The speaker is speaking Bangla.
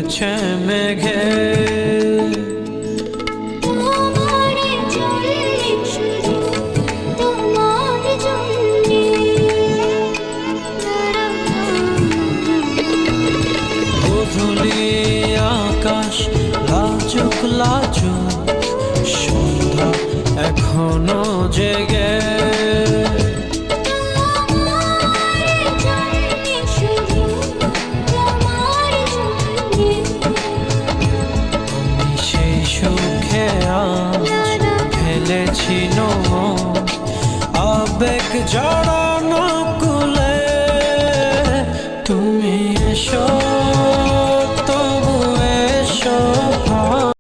ডুবছে মেঘে। গোধূলি আকাশ লাজুক লাজুক, সন্ধ্যা এখনো জেগে। আমি সেই সুখে আজ ফেলেছি আবেগ ঝড়।